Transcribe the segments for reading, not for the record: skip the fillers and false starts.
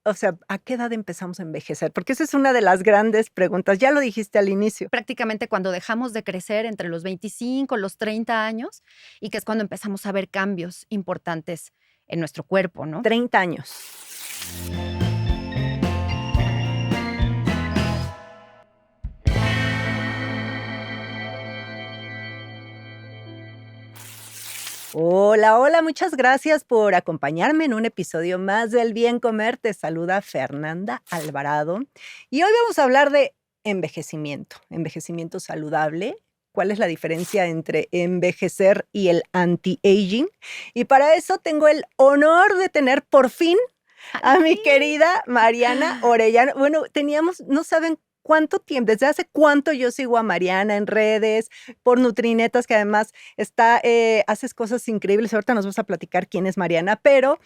o sea, ¿a qué edad empezamos a envejecer? Porque esa es una de las grandes preguntas. Ya lo dijiste al inicio. Prácticamente cuando dejamos de crecer entre los 25, los 30 años, y que es cuando empezamos a ver cambios importantes en nuestro cuerpo, ¿no? 30 años. Hola, hola, muchas gracias por acompañarme en un episodio más del Bien Comer. Te saluda Fernanda Alvarado y hoy vamos a hablar de envejecimiento saludable. ¿Cuál es la diferencia entre envejecer y el anti-aging? Y para eso tengo el honor de tener por fin a mi querida Mariana Orellana. Bueno, no saben cuánto tiempo, desde hace cuánto yo sigo a Mariana en redes, por Nutrinetas, que además haces cosas increíbles. Ahorita nos vas a platicar quién es Mariana, pero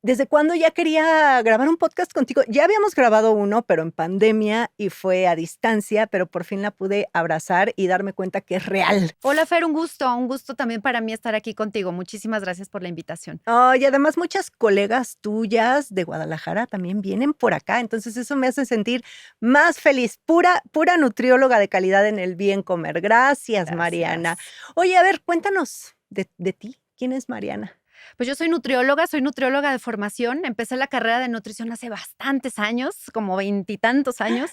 ¿desde cuándo ya quería grabar un podcast contigo? Ya habíamos grabado uno, pero en pandemia y fue a distancia, pero por fin la pude abrazar y darme cuenta que es real. Hola Fer, un gusto también para mí estar aquí contigo. Muchísimas gracias por la invitación. Oh, y además muchas colegas tuyas de Guadalajara también vienen por acá, entonces eso me hace sentir más feliz. Pura nutrióloga de calidad en el bien comer. Gracias, Mariana. Oye, a ver, cuéntanos de ti. ¿Quién es Mariana? Pues yo soy nutrióloga de formación. Empecé la carrera de nutrición hace bastantes años, como 20 y tantos años.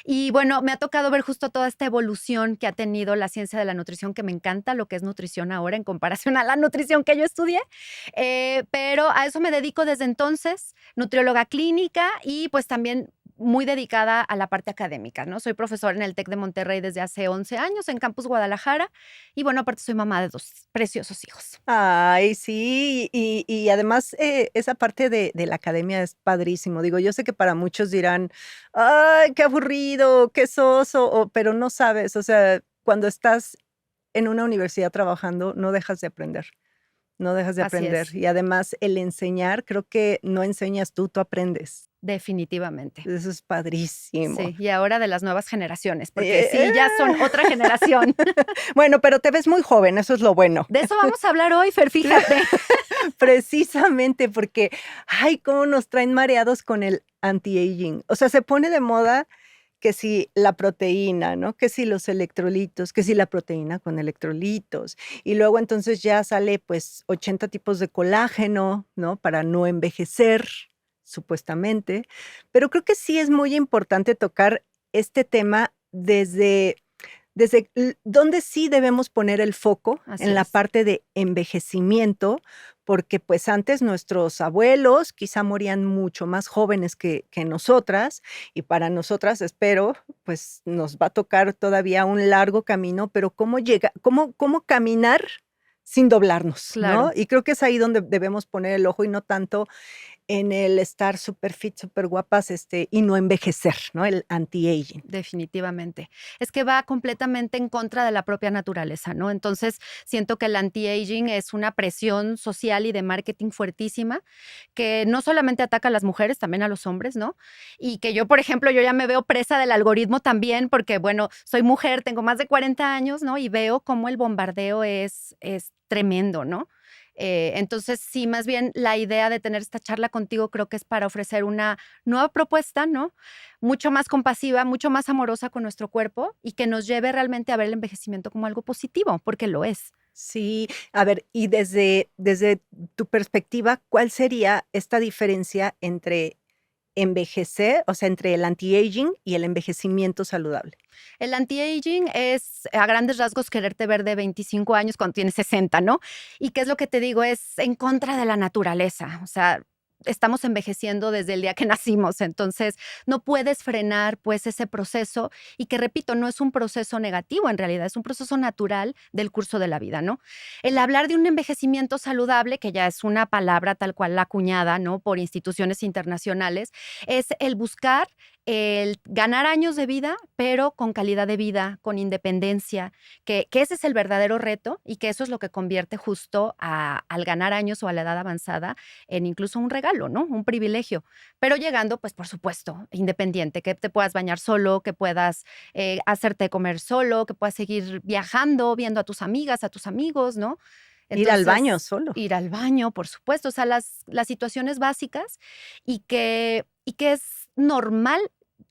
Y bueno, me ha tocado ver justo toda esta evolución que ha tenido la ciencia de la nutrición, que me encanta lo que es nutrición ahora en comparación a la nutrición que yo estudié. Pero a eso me dedico desde entonces, nutrióloga clínica y pues también muy dedicada a la parte académica, ¿no? Soy profesora en el TEC de Monterrey desde hace 11 años en Campus Guadalajara y bueno, aparte soy mamá de 2 preciosos hijos. Ay, sí, y además esa parte de la academia es padrísimo. Digo, yo sé que para muchos dirán, ay, qué aburrido, qué soso, pero no sabes, o sea, cuando estás en una universidad trabajando, no dejas de aprender. No dejas de Así aprender. es. Y además el enseñar, creo que no enseñas tú aprendes. Definitivamente. Eso es padrísimo. Sí, y ahora de las nuevas generaciones, porque Eh, sí, ya son otra generación. Bueno, pero te ves muy joven, eso es lo bueno. De eso vamos a hablar hoy, Fer, fíjate. Precisamente porque, ay, cómo nos traen mareados con el anti-aging. O sea, se pone de moda que si la proteína, ¿no? Que si los electrolitos, que si la proteína con electrolitos. Y luego entonces ya sale pues 80 tipos de colágeno, ¿no? Para no envejecer, supuestamente. Pero creo que sí es muy importante tocar este tema desde dónde sí debemos poner el foco Así en la es. parte de envejecimiento, porque pues antes nuestros abuelos quizá morían mucho más jóvenes que nosotras, y para nosotras, espero, pues nos va a tocar todavía un largo camino, pero cómo caminar sin doblarnos, ¿no? Claro. Y creo que es ahí donde debemos poner el ojo y no tanto en el estar súper fit, súper guapas, y no envejecer, ¿no? El anti-aging. Definitivamente. Es que va completamente en contra de la propia naturaleza, ¿no? Entonces, siento que el anti-aging es una presión social y de marketing fuertísima que no solamente ataca a las mujeres, también a los hombres, ¿no? Y que yo, por ejemplo, yo ya me veo presa del algoritmo también porque, bueno, soy mujer, tengo más de 40 años, ¿no? Y veo cómo el bombardeo es tremendo, ¿no? Entonces, sí, más bien la idea de tener esta charla contigo creo que es para ofrecer una nueva propuesta, ¿no? Mucho más compasiva, mucho más amorosa con nuestro cuerpo y que nos lleve realmente a ver el envejecimiento como algo positivo, porque lo es. Sí, a ver, y desde tu perspectiva, ¿cuál sería esta diferencia entre envejecer, o sea, entre el anti-aging y el envejecimiento saludable? El anti-aging es, a grandes rasgos, quererte ver de 25 años cuando tienes 60, ¿no? ¿Y qué es lo que te digo? Es en contra de la naturaleza. O sea, estamos envejeciendo desde el día que nacimos, entonces no puedes frenar pues ese proceso y que repito, no es un proceso negativo en realidad, es un proceso natural del curso de la vida, ¿no? El hablar de un envejecimiento saludable, que ya es una palabra tal cual la acuñada, ¿no? Por instituciones internacionales, es el buscar el ganar años de vida, pero con calidad de vida, con independencia, que ese es el verdadero reto y que eso es lo que convierte justo al ganar años o a la edad avanzada en incluso un regalo, ¿no? Un privilegio. Pero llegando, pues, por supuesto, independiente, que te puedas bañar solo, que puedas hacerte comer solo, que puedas seguir viajando, viendo a tus amigas, a tus amigos, ¿no? Ir al baño Entonces, solo. ir al baño, por supuesto, o sea, las situaciones básicas y que y que es normal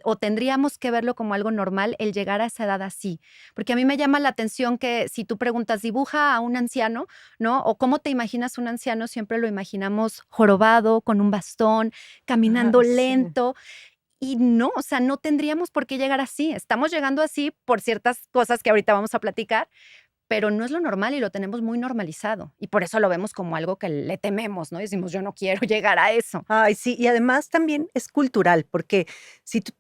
o tendríamos que verlo como algo normal el llegar a esa edad así. Porque a mí me llama la atención que si tú preguntas, dibuja a un anciano, ¿no? O cómo te imaginas un anciano, siempre lo imaginamos jorobado, con un bastón, caminando Sí. lento. Y no, o sea, no tendríamos por qué llegar así. Estamos llegando así por ciertas cosas que ahorita vamos a platicar, pero no es lo normal y lo tenemos muy normalizado. Y por eso lo vemos como algo que le tememos, ¿no? Y decimos, yo no quiero llegar a eso. Ay, sí, y además también es cultural, porque si tú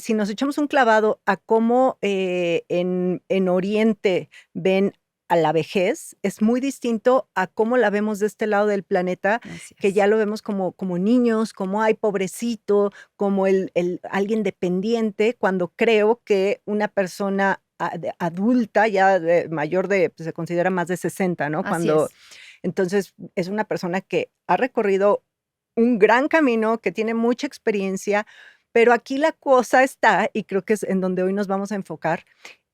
si nos echamos un clavado a cómo en Oriente ven a la vejez, es muy distinto a cómo la vemos de este lado del planeta, Así que es. ya lo vemos como niños, como ay, pobrecito, como alguien dependiente, cuando creo que una persona adulta, ya mayor de, pues, se considera más de 60, ¿no? Así Cuando es. entonces es una persona que ha recorrido un gran camino, que tiene mucha experiencia, pero aquí la cosa está, y creo que es en donde hoy nos vamos a enfocar,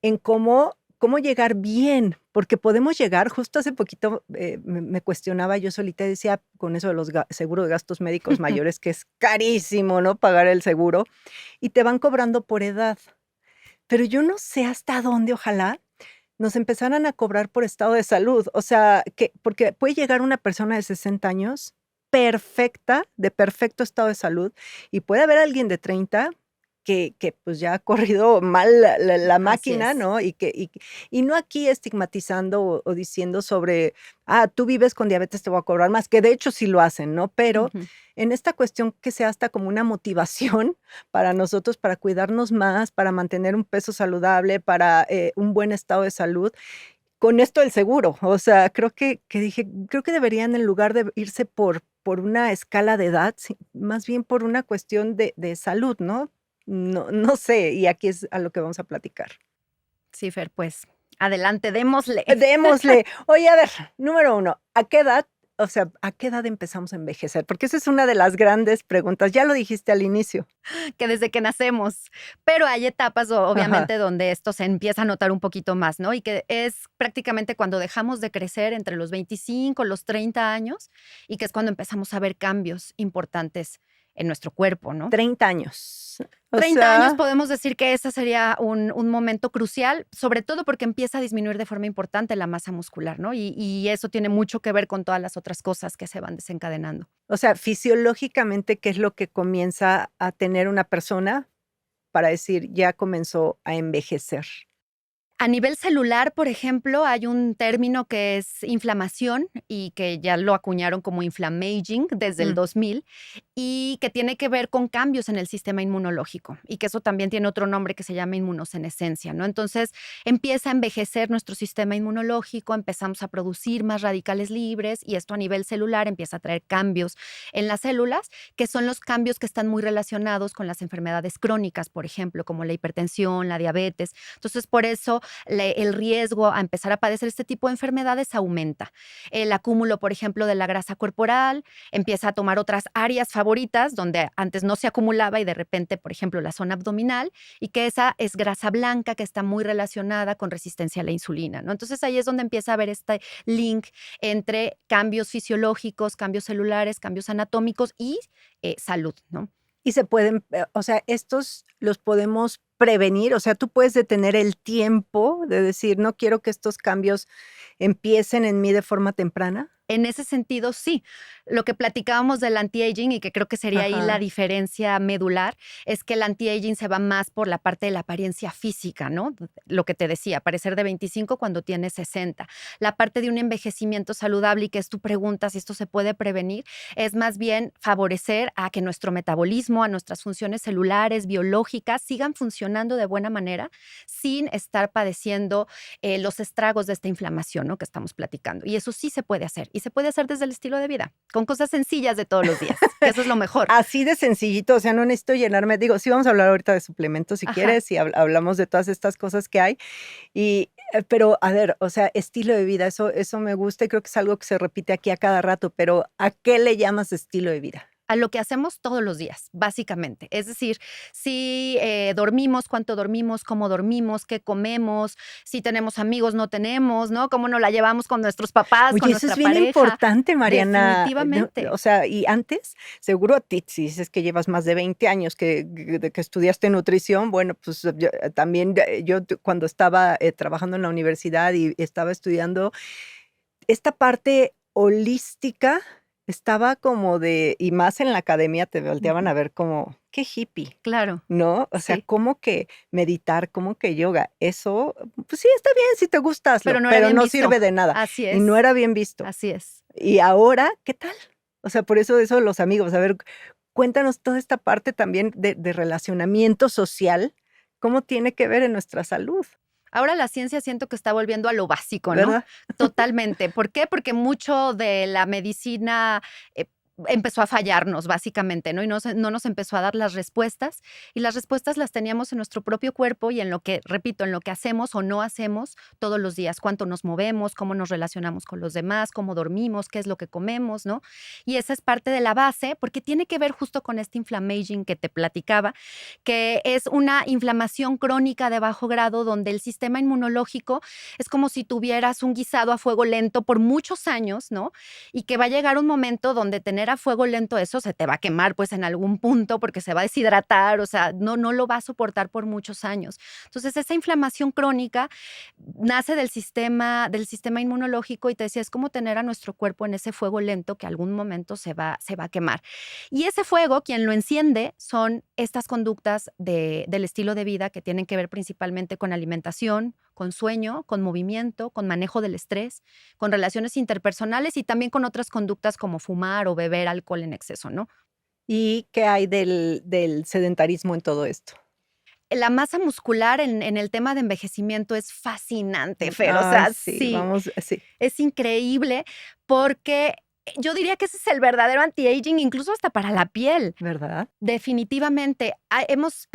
en cómo llegar bien, porque podemos llegar, justo hace poquito me cuestionaba yo solita y decía, con eso de los seguros de gastos médicos mayores, que es carísimo, ¿no? Pagar el seguro, y te van cobrando por edad. Pero yo no sé hasta dónde, ojalá nos empezaran a cobrar por estado de salud, o sea, que porque puede llegar una persona de 60 años perfecta, de perfecto estado de salud, y puede haber alguien de 30 que, pues, ya ha corrido mal la Así máquina, es. ¿no? Y no aquí estigmatizando o diciendo sobre, tú vives con diabetes, te voy a cobrar más, que de hecho sí lo hacen, ¿no? Pero Ujú. en esta cuestión que sea hasta como una motivación para nosotros, para cuidarnos más, para mantener un peso saludable, para, un buen estado de salud, con esto del seguro. O sea, creo que dije, creo que deberían en lugar de irse por una escala de edad, sí, más bien por una cuestión de salud, ¿no? No sé, y aquí es a lo que vamos a platicar. Sí, Fer, pues adelante, démosle. Démosle. Oye, a ver, número uno, ¿a qué edad, o sea, a qué edad empezamos a envejecer? Porque esa es una de las grandes preguntas, ya lo dijiste al inicio. Que desde que nacemos, pero hay etapas, Ajá. obviamente, donde esto se empieza a notar un poquito más, ¿no? Y que es prácticamente cuando dejamos de crecer entre los 25, los 30 años, y que es cuando empezamos a ver cambios importantes en nuestro cuerpo, ¿no? 30 años. O 30 años sea, podemos decir que ese sería un momento crucial, sobre todo porque empieza a disminuir de forma importante la masa muscular, ¿no? Y eso tiene mucho que ver con todas las otras cosas que se van desencadenando. fisiológicamente, ¿qué es lo que comienza a tener una persona para decir, ya comenzó a envejecer? A nivel celular, por ejemplo, hay un término que es inflamación y que ya lo acuñaron como inflammaging desde el Mm. 2000 y que tiene que ver con cambios en el sistema inmunológico y que eso también tiene otro nombre que se llama inmunosenescencia, ¿no? Entonces empieza a envejecer nuestro sistema inmunológico, empezamos a producir más radicales libres y esto a nivel celular empieza a traer cambios en las células, que son los cambios que están muy relacionados con las enfermedades crónicas, por ejemplo, como la hipertensión, la diabetes. Entonces, por eso el riesgo a empezar a padecer este tipo de enfermedades aumenta. El acúmulo, por ejemplo, de la grasa corporal empieza a tomar otras áreas favoritas donde antes no se acumulaba y de repente, por ejemplo, la zona abdominal, y que esa es grasa blanca que está muy relacionada con resistencia a la insulina, ¿no? Entonces ahí es donde empieza a haber este link entre cambios fisiológicos, cambios celulares, cambios anatómicos y salud, ¿no? Y se pueden, o sea, estos los podemos prevenir, o sea, tú puedes detener el tiempo de decir, no quiero que estos cambios empiecen en mí de forma temprana. En ese sentido, sí. Lo que platicábamos del anti-aging y que creo que sería ahí la Ajá. diferencia medular, es que el anti-aging se va más por la parte de la apariencia física, ¿no? Lo que te decía, parecer de 25 cuando tienes 60. La parte de un envejecimiento saludable y que es tu pregunta si esto se puede prevenir, es más bien favorecer a que nuestro metabolismo, a nuestras funciones celulares, biológicas, sigan funcionando de buena manera sin estar padeciendo los estragos de esta inflamación, ¿no? Que estamos platicando. Y eso sí se puede hacer. Y se puede hacer desde el estilo de vida, con cosas sencillas de todos los días, que eso es lo mejor. Así de sencillito, o sea, no necesito llenarme, digo, sí vamos a hablar ahorita de suplementos si Ajá. quieres y hablamos de todas estas cosas que hay y, pero a ver, o sea, estilo de vida, eso me gusta y creo que es algo que se repite aquí a cada rato, pero ¿a qué le llamas estilo de vida? a lo que hacemos todos los días, básicamente. Es decir, si dormimos, cuánto dormimos, cómo dormimos, qué comemos, si tenemos amigos, no tenemos, ¿no? Cómo nos la llevamos con nuestros papás, con Oye, eso nuestra es bien pareja. importante, Mariana. Definitivamente. O sea, y antes, seguro a ti, si dices que llevas más de 20 años que estudiaste nutrición, bueno, pues también cuando estaba trabajando en la universidad y estaba estudiando, esta parte holística estaba como y más en la academia te volteaban a ver como, qué hippie, Claro. ¿no? O sea, Sí. como que meditar, como que yoga, eso, pues sí, está bien si te gusta, hazlo, Pero no era pero bien no visto. sirve de nada. Así Y no es. era bien visto. Así es. Y ahora, ¿qué tal? O sea, por eso de los amigos. A ver, cuéntanos toda esta parte también de relacionamiento social, ¿cómo tiene que ver en nuestra salud? Ahora la ciencia siento que está volviendo a lo básico, ¿no? ¿Verdad? Totalmente. ¿Por qué? Porque mucho de la medicina empezó a fallarnos, básicamente, ¿no? Y no nos empezó a dar las respuestas. Y las respuestas las teníamos en nuestro propio cuerpo y en lo que, repito, en lo que hacemos o no hacemos todos los días. Cuánto nos movemos, cómo nos relacionamos con los demás, cómo dormimos, qué es lo que comemos, ¿no? Y esa es parte de la base, porque tiene que ver justo con este inflammaging que te platicaba, que es una inflamación crónica de bajo grado donde el sistema inmunológico es como si tuvieras un guisado a fuego lento por muchos años, ¿no? Y que va a llegar un momento donde tener a fuego lento eso se te va a quemar pues en algún punto porque se va a deshidratar, o sea, no lo va a soportar por muchos años. Entonces, esa inflamación crónica nace del sistema inmunológico y te decía, es como tener a nuestro cuerpo en ese fuego lento que algún momento se va a quemar. Y ese fuego, quien lo enciende son estas conductas del estilo de vida que tienen que ver principalmente con alimentación, con sueño, con movimiento, con manejo del estrés, con relaciones interpersonales y también con otras conductas como fumar o beber alcohol en exceso, ¿no? ¿Y qué hay del sedentarismo en todo esto? La masa muscular en el tema de envejecimiento es fascinante, Fer, o Ay, sea, sí, sí, vamos, sí, es increíble porque yo diría que ese es el verdadero anti-aging, incluso hasta para la piel. ¿verdad? Definitivamente. Hemos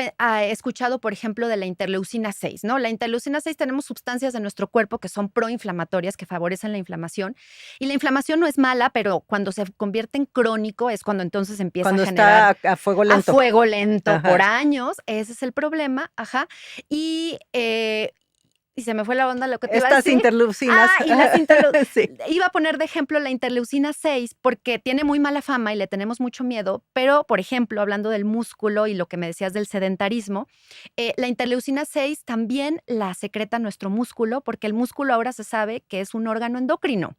escuchado, por ejemplo, de la interleucina 6, ¿no? La interleucina 6 tenemos sustancias de nuestro cuerpo que son proinflamatorias, que favorecen la inflamación. Y la inflamación no es mala, pero cuando se convierte en crónico es cuando entonces empieza Cuando a generar está a fuego a lento. fuego lento Ajá. por años. Ese es el problema. Ajá. Y se me fue la onda lo que te iba a Estas decir. interleucinas. Y las Sí. Iba a poner de ejemplo la interleucina 6 porque tiene muy mala fama y le tenemos mucho miedo, pero, por ejemplo, hablando del músculo y lo que me decías del sedentarismo, la interleucina 6 también la secreta nuestro músculo porque el músculo ahora se sabe que es un órgano endocrino,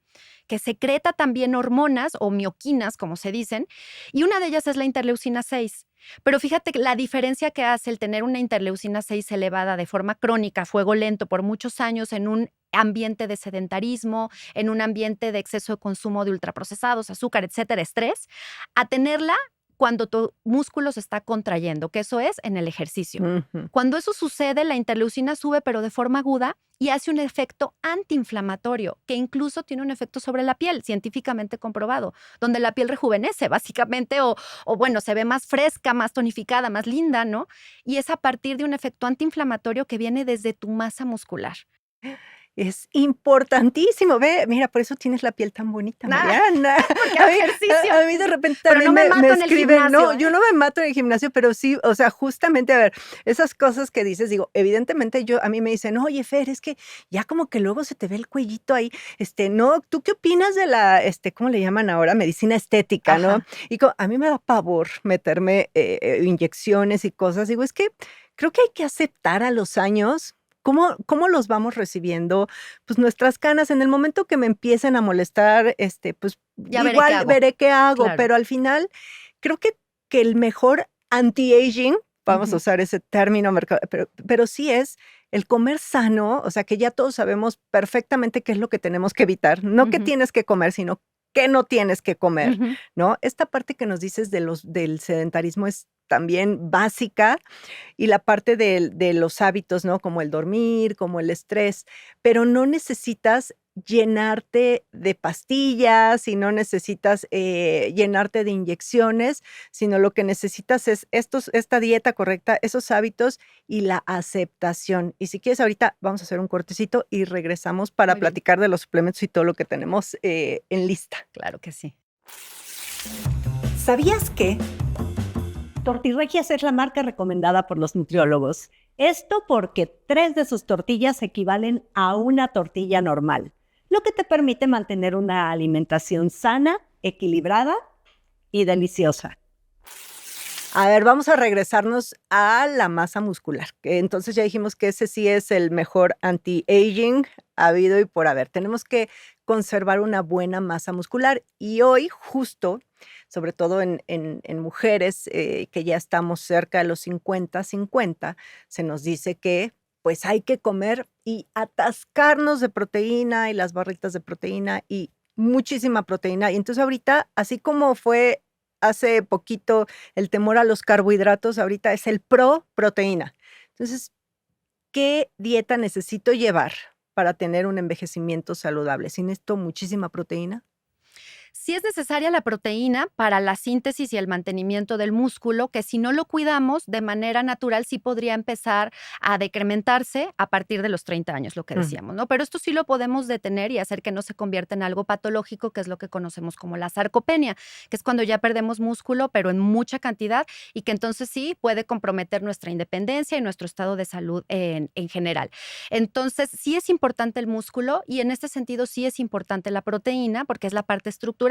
que secreta también hormonas o mioquinas, como se dicen, y una de ellas es la interleucina 6. Pero fíjate la diferencia que hace el tener una interleucina 6 elevada de forma crónica, a fuego lento, por muchos años en un ambiente de sedentarismo, en un ambiente de exceso de consumo de ultraprocesados, azúcar, etcétera, estrés, a tenerla cuando tu músculo se está contrayendo, que eso es en el ejercicio. Ujú. Cuando eso sucede, la interleucina sube, pero de forma aguda, y hace un efecto antiinflamatorio, que incluso tiene un efecto sobre la piel, científicamente comprobado, donde la piel rejuvenece, básicamente, o bueno, se ve más fresca, más tonificada, más linda, ¿no? Y es a partir de un efecto antiinflamatorio que viene desde tu masa muscular. Es importantísimo. Ve, mira, por eso tienes la piel tan bonita, Mariana. Porque A hago mí ejercicio. a mí de repente Pero también no me mato en el escriben, no, gimnasio, yo ¿eh? no me mato en el gimnasio, pero sí, o sea, justamente, a ver, esas cosas que dices, digo, evidentemente a mí me dicen: "Oye, Fer, es que ya como que luego se te ve el cuellito ahí, no, ¿tú qué opinas de la, cómo le llaman ahora? Medicina estética", ¿no? Ajá. Y a mí me da pavor meterme, inyecciones y cosas. Digo, es que creo que hay que aceptar a los años cómo los vamos recibiendo, pues, nuestras canas. En el momento que me empiecen a molestar, pues, Ya veré qué igual hago. veré qué hago, Claro. pero al final creo que el mejor anti-aging, vamos a Ujú. usar ese término pero sí es el comer sano, o sea, que ya todos sabemos perfectamente qué es lo que tenemos que evitar, no qué Ujú. tienes que comer, sino qué no tienes que comer, Ujú. ¿no? Esta parte que nos dices del sedentarismo es también básica, y la parte de los hábitos, ¿no? Como el dormir, como el estrés, pero no necesitas llenarte de pastillas y no necesitas, llenarte de inyecciones, sino lo que necesitas es esta dieta correcta, esos hábitos y la aceptación. Y si quieres, ahorita vamos a hacer un cortecito y regresamos para Muy bien. platicar de los suplementos y todo lo que tenemos, en lista. Claro que sí. ¿Sabías que Tortirregias es la marca recomendada por los nutriólogos? Esto porque 3 de sus tortillas equivalen a una tortilla normal, lo que te permite mantener una alimentación sana, equilibrada y deliciosa. A ver, vamos a regresarnos a la masa muscular. Entonces ya dijimos que ese sí es el mejor anti-aging habido y por haber. Tenemos que conservar una buena masa muscular y hoy justo, sobre todo en mujeres que ya estamos cerca de los 50, se nos dice que pues hay que comer y atascarnos de proteína y las barritas de proteína y muchísima proteína. Y entonces ahorita, así como fue hace poquito el temor a los carbohidratos, ahorita es el pro proteína. Entonces, ¿qué dieta necesito llevar para tener un envejecimiento saludable? ¿Sí necesito muchísima proteína? Sí es necesaria la proteína para la síntesis y el mantenimiento del músculo, que si no lo cuidamos de manera natural sí podría empezar a decrementarse a partir de los 30 años, lo que decíamos, ¿no? Pero esto sí lo podemos detener y hacer que no se convierta en algo patológico, que es lo que conocemos como la sarcopenia, que es cuando ya perdemos músculo, pero en mucha cantidad y que entonces sí puede comprometer nuestra independencia y nuestro estado de salud en general. Entonces, sí es importante el músculo y en este sentido sí es importante la proteína porque es la parte estructural.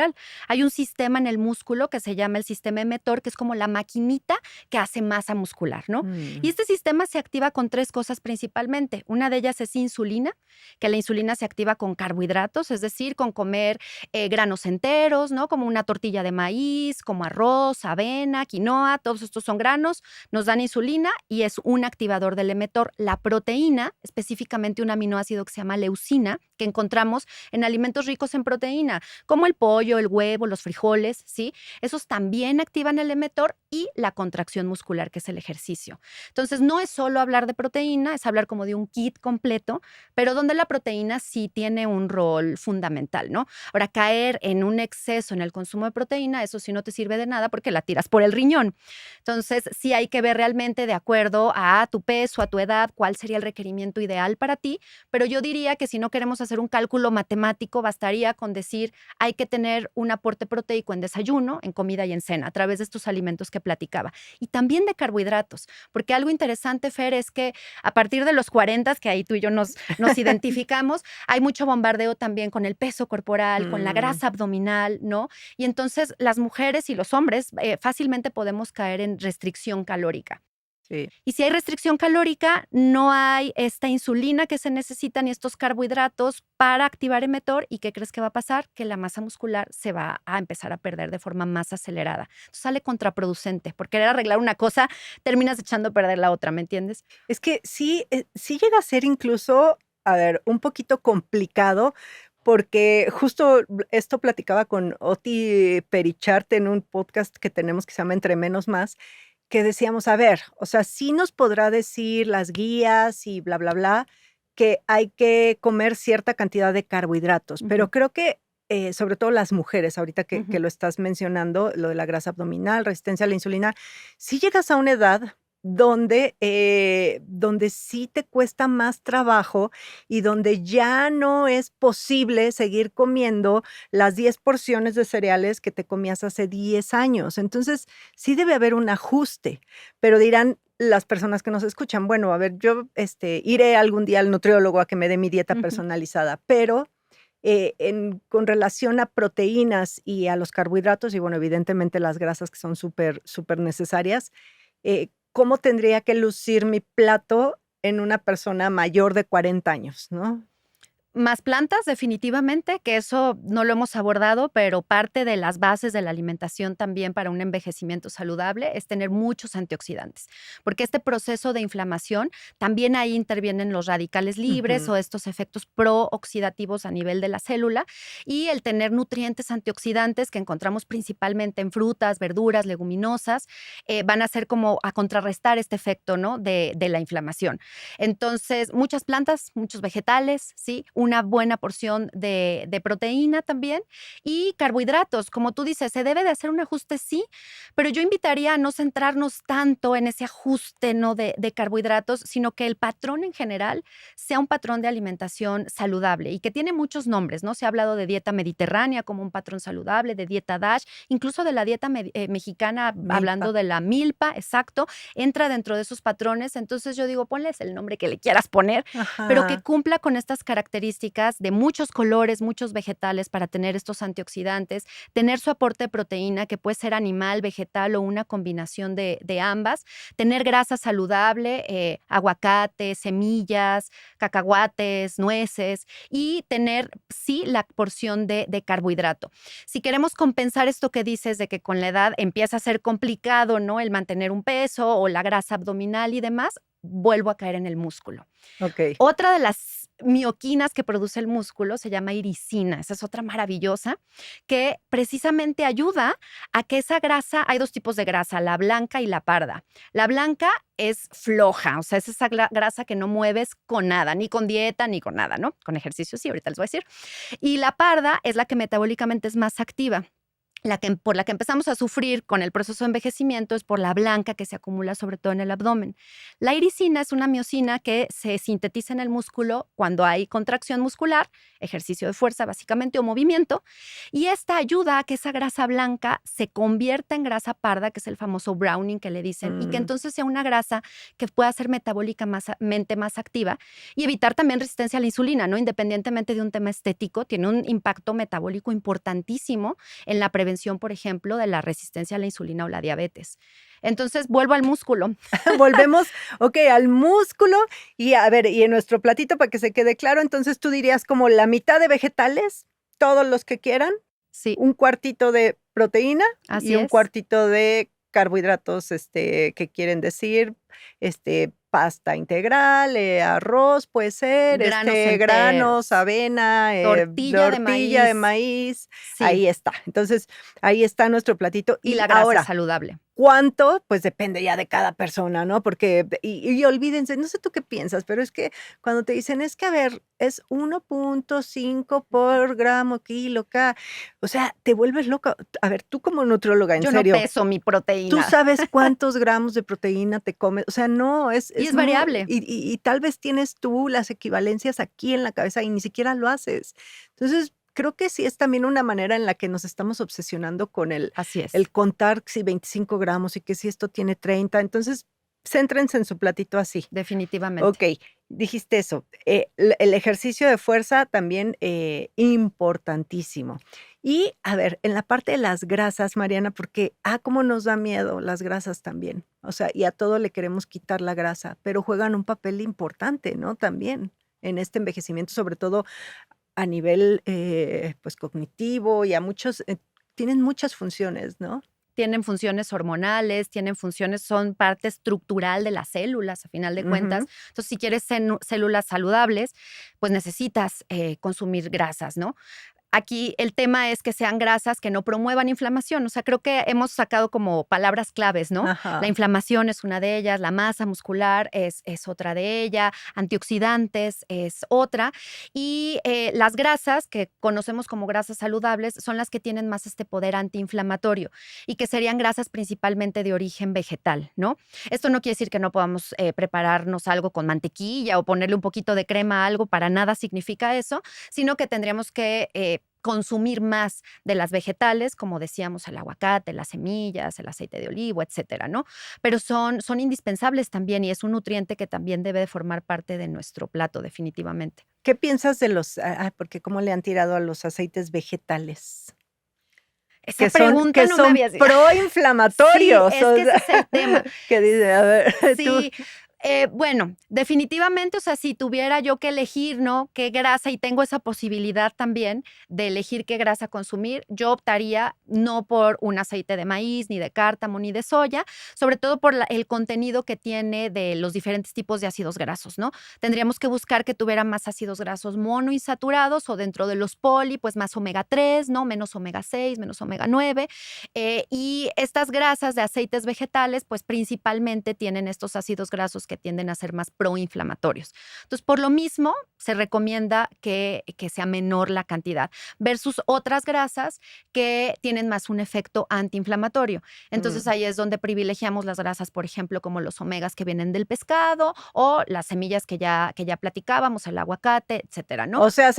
Hay un sistema en el músculo que se llama el sistema emetor, que es como la maquinita que hace masa muscular, ¿no? Y este sistema se activa con 3 cosas principalmente. Una de ellas es insulina, que la insulina se activa con carbohidratos, es decir, con comer granos enteros, ¿no? Como una tortilla de maíz, como arroz, avena, quinoa, todos estos son granos, nos dan insulina y es un activador del emetor. La proteína, específicamente un aminoácido que se llama leucina, que encontramos en alimentos ricos en proteína, como el pollo, el huevo, los frijoles, ¿sí? Esos también activan el emetor y la contracción muscular, que es el ejercicio. Entonces, no es solo hablar de proteína, es hablar como de un kit completo, pero donde la proteína sí tiene un rol fundamental, ¿no? Ahora, caer en un exceso en el consumo de proteína, eso sí no te sirve de nada porque la tiras por el riñón. Entonces, sí hay que ver realmente de acuerdo a tu peso, a tu edad, cuál sería el requerimiento ideal para ti, pero yo diría que si no queremos hacer un cálculo matemático, bastaría con decir hay que tener un aporte proteico en desayuno, en comida y en cena, a través de estos alimentos que platicaba. Y también de carbohidratos, porque algo interesante, Fer, es que a partir de los 40, que ahí tú y yo nos identificamos, hay mucho bombardeo también con el peso corporal, con la grasa abdominal, ¿no? Y entonces las mujeres y los hombres fácilmente podemos caer en restricción calórica. Sí. Y si hay restricción calórica, no hay esta insulina que se necesita ni estos carbohidratos para activar emetor. ¿Y qué crees que va a pasar? Que la masa muscular se va a empezar a perder de forma más acelerada. Entonces sale contraproducente. Por querer arreglar una cosa, terminas echando a perder la otra, ¿me entiendes? Es que sí, sí llega a ser incluso, a ver, un poquito complicado, porque justo esto platicaba con Oti Pericharte en un podcast que tenemos que se llama Entre Menos Más, que decíamos, a ver, o sea, sí nos podrá decir las guías y bla, bla, bla, que hay que comer cierta cantidad de carbohidratos, pero creo que sobre todo las mujeres, ahorita que lo estás mencionando, lo de la grasa abdominal, resistencia a la insulina, si llegas a una edad donde sí te cuesta más trabajo y donde ya no es posible seguir comiendo las 10 porciones de cereales que te comías hace 10 años. Entonces, sí debe haber un ajuste, pero dirán las personas que nos escuchan, bueno, a ver, yo iré algún día al nutriólogo a que me dé mi dieta personalizada, pero con relación a proteínas y a los carbohidratos y, bueno, evidentemente las grasas que son súper, súper necesarias, ¿cómo tendría que lucir mi plato en una persona mayor de 40 años, no? Más plantas, definitivamente, que eso no lo hemos abordado, pero parte de las bases de la alimentación también para un envejecimiento saludable es tener muchos antioxidantes, porque este proceso de inflamación también ahí intervienen los radicales libres o estos efectos prooxidativos a nivel de la célula y el tener nutrientes antioxidantes que encontramos principalmente en frutas, verduras, leguminosas, van a ser como a contrarrestar este efecto, ¿no? de la inflamación. Entonces, muchas plantas, muchos vegetales, ¿sí? Un una buena porción de proteína también y carbohidratos. Como tú dices, se debe de hacer un ajuste, sí, pero yo invitaría a no centrarnos tanto en ese ajuste, ¿no? de carbohidratos, sino que el patrón en general sea un patrón de alimentación saludable y que tiene muchos nombres, ¿no? Se ha hablado de dieta mediterránea como un patrón saludable, de dieta DASH, incluso de la dieta mexicana, Milpa. hablando de la milpa, exacto, entra dentro de esos patrones. Entonces yo digo, ponles el nombre que le quieras poner, pero que Ajá. cumpla con estas características de muchos colores, muchos vegetales para tener estos antioxidantes, tener su aporte de proteína, que puede ser animal, vegetal o una combinación de ambas, tener grasa saludable, aguacate, semillas, cacahuates, nueces y tener, sí, la porción de carbohidrato. Si queremos compensar esto que dices de que con la edad empieza a ser complicado, ¿no? El mantener un peso o la grasa abdominal y demás, vuelvo a caer en el músculo. Ok. Otra de las mioquinas que produce el músculo se llama iricina. Esa es otra maravillosa que precisamente ayuda a que esa grasa, hay dos tipos de grasa, la blanca y la parda. La blanca es floja, o sea, es esa grasa que no mueves con nada, ni con dieta, ni con nada, ¿no? Con ejercicio sí, ahorita les voy a decir. Y la parda es la que metabólicamente es más activa. Por la que empezamos a sufrir con el proceso de envejecimiento es por la blanca que se acumula sobre todo en el abdomen. La iricina es una miosina que se sintetiza en el músculo cuando hay contracción muscular, ejercicio de fuerza básicamente o movimiento, y esta ayuda a que esa grasa blanca se convierta en grasa parda, que es el famoso browning que le dicen, y que entonces sea una grasa que pueda ser metabólicamente más activa y evitar también resistencia a la insulina, ¿no? Independientemente de un tema estético, tiene un impacto metabólico importantísimo en la prevención, por ejemplo, de la resistencia a la insulina o la diabetes. Entonces, vuelvo al músculo. Volvemos, ok, al músculo y a ver, y en nuestro platito para que se quede claro, entonces tú dirías como la mitad de vegetales, todos los que quieran, Sí, un cuartito de proteína así y un es. cuartito de carbohidratos, que quieren decir, pasta integral, arroz puede ser, Granos granos, enteros, avena, tortilla de tortilla de maíz. maíz, Sí, ahí está. Entonces, ahí está nuestro platito. y Y la grasa ahora, saludable. ¿cuánto? Pues depende ya de cada persona, ¿no? Porque, y olvídense, no sé tú qué piensas, pero es que cuando te dicen, es que, a ver, es 1.5 por gramo, kilo, o sea, te vuelves loca. A ver, tú como nutrióloga, en Yo no serio, peso mi ¿tú proteína. sabes cuántos gramos de proteína te comes? O sea, no, Y es muy variable. y tal vez tienes tú las equivalencias aquí en la cabeza y ni siquiera lo haces. Entonces, creo que sí es también una manera en la que nos estamos obsesionando con Así es, el contar si 25 gramos y que si esto tiene 30. Entonces, céntrense en su platito así. definitivamente. Ok, dijiste eso. El ejercicio de fuerza también importantísimo. Y a ver, en la parte de las grasas, Mariana, porque, cómo nos da miedo las grasas también. O sea, y a todo le queremos quitar la grasa, pero juegan un papel importante, ¿no? También en este envejecimiento, sobre todo a nivel, pues, cognitivo y a muchos, tienen muchas funciones, ¿no? Tienen funciones hormonales, tienen funciones, son parte estructural de las células, a final de cuentas. Ujú. Entonces, si quieres células saludables, pues necesitas consumir grasas, ¿no? Aquí el tema es que sean grasas que no promuevan inflamación. O sea, creo que hemos sacado como palabras claves, ¿no? La Ajá. inflamación es una de ellas, la masa muscular es otra de ellas, antioxidantes es otra. Y las grasas, que conocemos como grasas saludables, son las que tienen más este poder antiinflamatorio y que serían grasas principalmente de origen vegetal, ¿no? Esto no quiere decir que no podamos prepararnos algo con mantequilla o ponerle un poquito de crema a algo, para nada significa eso, sino que tendríamos que consumir más de las vegetales, como decíamos, el aguacate, las semillas, el aceite de olivo, etcétera, ¿no? Pero son indispensables también y es un nutriente que también debe de formar parte de nuestro plato, definitivamente. ¿Qué piensas de los porque cómo le han tirado a los aceites vegetales? Esa pregunta Que no me son había sido. Sí, proinflamatorios, es o que ese sea, es el tema. que dice, a ver, tú. Sí, bueno, definitivamente, o sea, si tuviera yo que elegir, ¿no? Qué grasa, y tengo esa posibilidad también de elegir qué grasa consumir, yo optaría no por un aceite de maíz, ni de cártamo, ni de soya, sobre todo por el contenido que tiene de los diferentes tipos de ácidos grasos, ¿no? Tendríamos que buscar que tuviera más ácidos grasos monoinsaturados o dentro de los poli, pues más omega 3, ¿no? Menos omega 6, menos omega 9. Y estas grasas de aceites vegetales, pues principalmente tienen estos ácidos grasos que tienden a ser más proinflamatorios. Entonces, por lo mismo, se recomienda que sea menor la cantidad versus otras grasas que tienen más un efecto antiinflamatorio. Entonces, ahí es donde privilegiamos las grasas, por ejemplo, como los omegas que vienen del pescado o las semillas que ya platicábamos, el aguacate, etcétera, ¿no? O sea,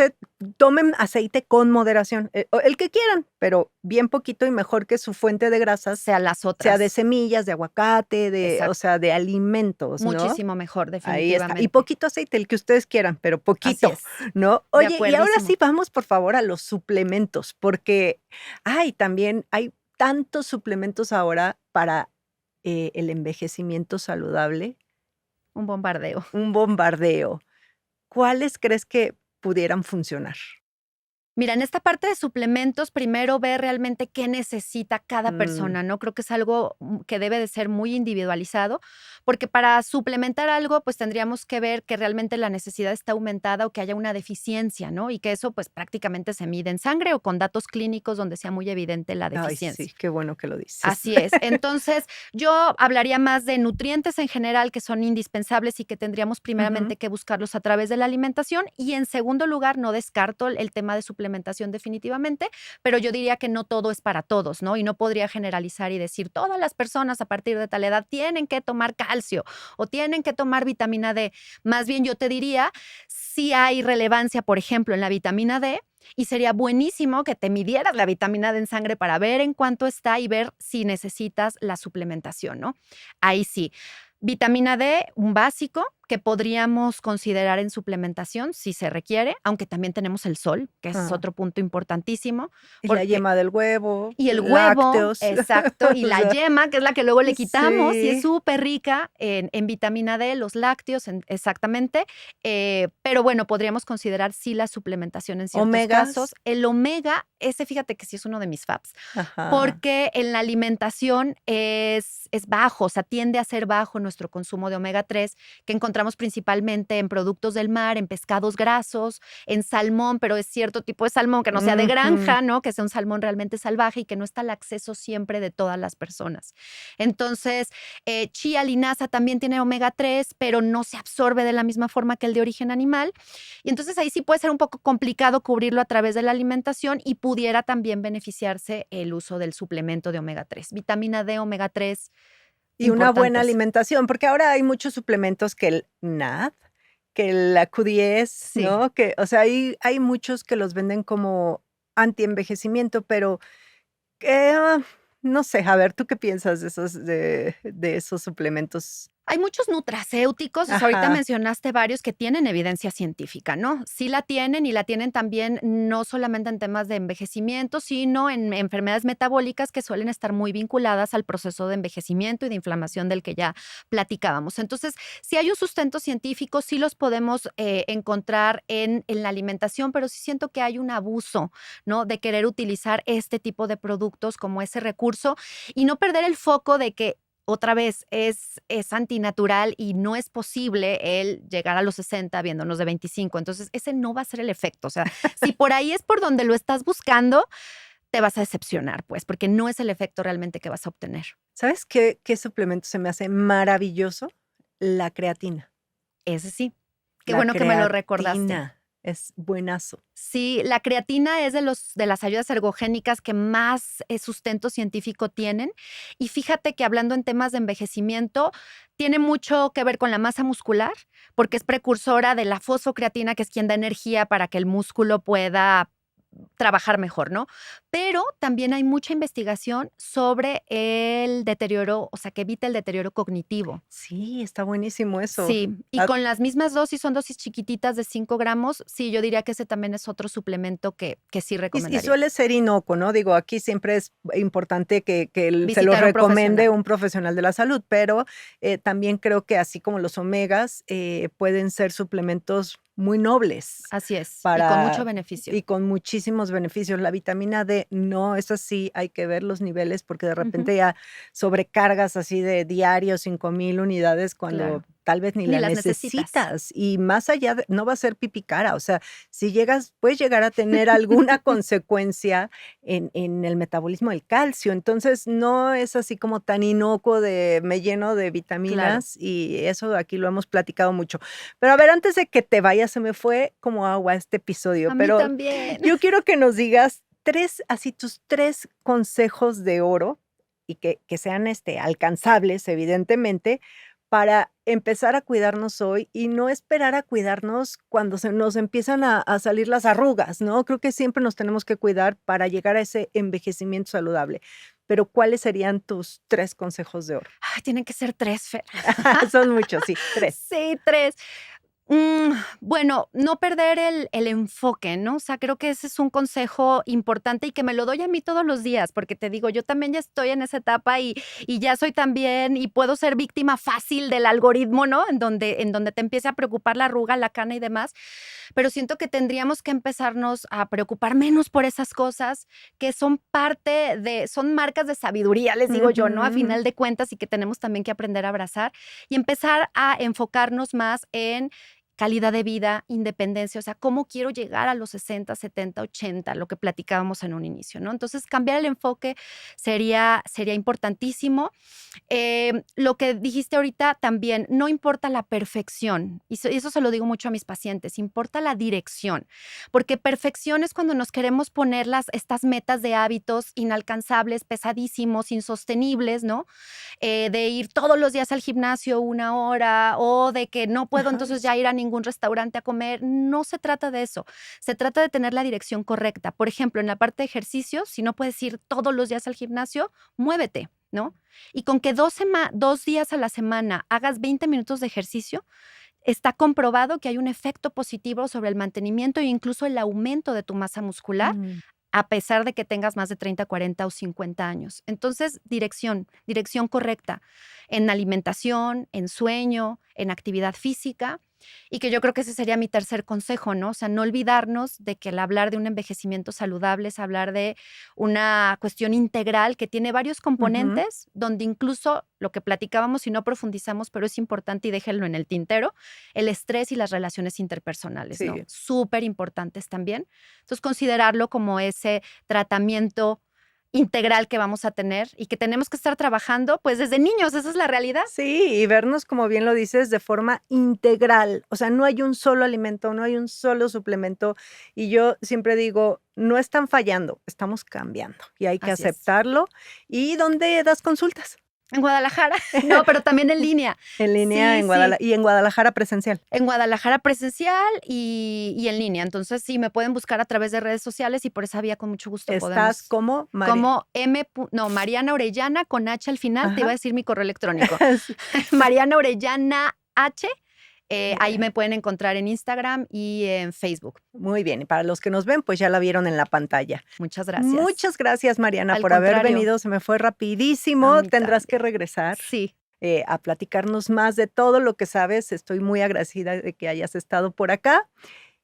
tomen aceite con moderación, el que quieran, pero bien poquito y mejor que su fuente de grasas sea las otras. sea de semillas, de aguacate, Exacto. o sea, de alimentos, ¿no? Muchísimo mejor, Ahí está. definitivamente. Y poquito aceite, el que ustedes quieran, pero Así poquito, es. ¿no? De Oye, y ahora acuerdísimo. sí vamos, por favor, a los suplementos, porque también hay tantos suplementos ahora para el envejecimiento saludable, Un bombardeo. un bombardeo. ¿Cuáles crees que pudieran funcionar? Mira, en esta parte de suplementos, primero ver realmente qué necesita cada persona, ¿no? Creo que es algo que debe de ser muy individualizado, porque para suplementar algo, pues tendríamos que ver que realmente la necesidad está aumentada o que haya una deficiencia, ¿no? Y que eso, pues prácticamente se mide en sangre o con datos clínicos donde sea muy evidente la Ay, deficiencia. sí, qué bueno que lo dices. Así es. Entonces, yo hablaría más de nutrientes en general que son indispensables y que tendríamos primeramente que buscarlos a través de la alimentación. Y en segundo lugar, no descarto el tema de suplementación definitivamente, pero yo diría que no todo es para todos, ¿no? Y no podría generalizar y decir todas las personas a partir de tal edad tienen que tomar calcio o tienen que tomar vitamina D. Más bien yo te diría, si hay relevancia, por ejemplo, en la vitamina D, y sería buenísimo que te midieras la vitamina D en sangre para ver en cuánto está y ver si necesitas la suplementación, ¿no? Ahí sí. Vitamina D, un básico que podríamos considerar en suplementación si se requiere, aunque también tenemos el sol, que ese es otro punto importantísimo. Y la yema del huevo. Y el lácteos. huevo, exacto, y O la sea, yema, que es la que luego le quitamos, y es sí. súper rica en vitamina D, los lácteos, exactamente. Pero bueno, podríamos considerar sí la suplementación en ciertos ¿Omegas? casos. El omega, ese fíjate que sí es uno de mis faps, Ajá. porque en la alimentación es bajo, o sea, tiende a ser bajo nuestro consumo de omega 3, que encontramos principalmente en productos del mar, en pescados grasos, en salmón, pero es cierto tipo de salmón que no sea de granja, ¿no? Que sea un salmón realmente salvaje y que no está al acceso siempre de todas las personas. Entonces, chía, linaza también tiene omega 3, pero no se absorbe de la misma forma que el de origen animal. Y entonces ahí sí puede ser un poco complicado cubrirlo a través de la alimentación y pudiera también beneficiarse el uso del suplemento de omega 3. Vitamina D, omega 3. Y una buena alimentación, porque ahora hay muchos suplementos que el NAD, que la Q10, Sí. ¿no? Que, o sea, hay muchos que los venden como antienvejecimiento, pero no sé, a ver, ¿tú qué piensas de esos suplementos? Hay muchos nutracéuticos, o sea, ahorita Ajá. mencionaste varios que tienen evidencia científica, ¿no? Sí la tienen y la tienen también no solamente en temas de envejecimiento, sino en enfermedades metabólicas que suelen estar muy vinculadas al proceso de envejecimiento y de inflamación del que ya platicábamos. Entonces, si hay un sustento científico, sí los podemos encontrar en la alimentación, pero sí siento que hay un abuso, ¿no? De querer utilizar este tipo de productos como ese recurso y no perder el foco de que otra vez es antinatural y no es posible el llegar a los 60 viéndonos de 25. Entonces, ese no va a ser el efecto. O sea, si por ahí es por donde lo estás buscando, te vas a decepcionar, pues, porque no es el efecto realmente que vas a obtener. ¿Sabes qué suplemento se me hace maravilloso? La creatina. Ese sí. Qué bueno que me lo recordaste. creatina es buenazo. Sí, la creatina es de las ayudas ergogénicas que más sustento científico tienen. Y fíjate que hablando en temas de envejecimiento, tiene mucho que ver con la masa muscular, porque es precursora de la fosfocreatina, que es quien da energía para que el músculo pueda trabajar mejor, ¿no? Pero también hay mucha investigación sobre el deterioro, o sea, que evita el deterioro cognitivo. Sí, está buenísimo eso. Sí, y con las mismas dosis, son dosis chiquititas de 5 gramos, sí, yo diría que ese también es otro suplemento que sí Y recomendaría. suele ser inocuo, ¿no? Digo, aquí siempre es importante que se lo Visitar a un recomiende profesional. un profesional de la salud, pero también creo que así como los omegas, pueden ser suplementos muy nobles. Así es, y con mucho beneficio. Y con muchísimos beneficios. La vitamina D, no, es así, hay que ver los niveles porque de repente ya sobrecargas así de diario 5,000 unidades cuando Claro. tal vez ni Ni la las necesitas. necesitas. Y más allá, no va a ser pipí cara. O sea, si puedes llegar a tener alguna consecuencia en el metabolismo del calcio. Entonces, no es así como tan inocuo de me lleno de vitaminas y eso aquí lo hemos platicado mucho. Pero a ver, antes de que te vayas, se me fue como agua este episodio. A mí Pero también. yo quiero que nos digas tus 3 consejos de oro y que sean alcanzables, evidentemente, para empezar a cuidarnos hoy y no esperar a cuidarnos cuando se nos empiezan a salir las arrugas, ¿no? Creo que siempre nos tenemos que cuidar para llegar a ese envejecimiento saludable. Pero, ¿cuáles serían tus 3 consejos de oro? Ay, tienen que ser 3, Fer. Son muchos, sí, 3. Sí, 3. Bueno, no perder el enfoque, ¿no? O sea, creo que ese es un consejo importante y que me lo doy a mí todos los días, porque te digo, yo también ya estoy en esa etapa y ya soy también, y puedo ser víctima fácil del algoritmo, ¿no? En donde te empiece a preocupar la arruga, la cana y demás. Pero siento que tendríamos que empezarnos a preocupar menos por esas cosas que son son marcas de sabiduría, les digo yo, ¿no? A final de cuentas, y que tenemos también que aprender a abrazar y empezar a enfocarnos más en calidad de vida, independencia, o sea, cómo quiero llegar a los 60, 70, 80, lo que platicábamos en un inicio, ¿no? Entonces, cambiar el enfoque sería importantísimo. Lo que dijiste ahorita también, no importa la perfección, y eso se lo digo mucho a mis pacientes, importa la dirección, porque perfección es cuando nos queremos poner estas metas de hábitos inalcanzables, pesadísimos, insostenibles, ¿no? De ir todos los días al gimnasio 1 hora o de que no puedo entonces ya ir a ningún restaurante a comer. No se trata de eso. Se trata de tener la dirección correcta. Por ejemplo, en la parte de ejercicio, si no puedes ir todos los días al gimnasio, muévete, ¿no? Y con que 2 días a la semana hagas 20 minutos de ejercicio, está comprobado que hay un efecto positivo sobre el mantenimiento e incluso el aumento de tu masa muscular, a pesar de que tengas más de 30, 40 o 50 años. Entonces, dirección correcta en alimentación, en sueño, en actividad física, y que yo creo que ese sería mi tercer consejo, ¿no? O sea, no olvidarnos de que el hablar de un envejecimiento saludable es hablar de una cuestión integral que tiene varios componentes, donde incluso lo que platicábamos y no profundizamos, pero es importante y déjenlo en el tintero, el estrés y las relaciones interpersonales, ¿no? Súper importantes también. Entonces, considerarlo como ese tratamiento integral que vamos a tener y que tenemos que estar trabajando pues desde niños, esa es la realidad. Sí, y vernos, como bien lo dices, de forma integral. O sea, no hay un solo alimento, no hay un solo suplemento. Y yo siempre digo, no están fallando, estamos cambiando y hay que aceptarlo. ¿Y dónde das consultas? En Guadalajara, no, pero también en línea. En línea, Sí, y en Guadalajara presencial. En Guadalajara presencial y en línea. Entonces, sí, me pueden buscar a través de redes sociales y por esa vía con mucho gusto ¿Estás como? Mariana Orellana con H al final. Te iba a decir mi correo electrónico. Mariana Orellana H. Ahí me pueden encontrar en Instagram y en Facebook. Muy bien, y para los que nos ven, pues ya la vieron en la pantalla. Muchas gracias. Muchas gracias, Mariana, por haber venido. Se me fue rapidísimo. Tendrás que regresar. Sí. A platicarnos más de todo lo que sabes. Estoy muy agradecida de que hayas estado por acá.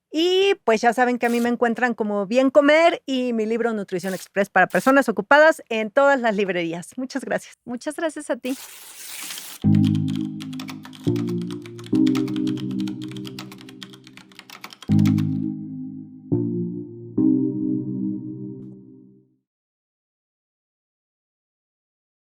Y pues ya saben que a mí me encuentran como Bien Comer y mi libro Nutrición Express para personas ocupadas en todas las librerías. Muchas gracias. Muchas gracias a ti.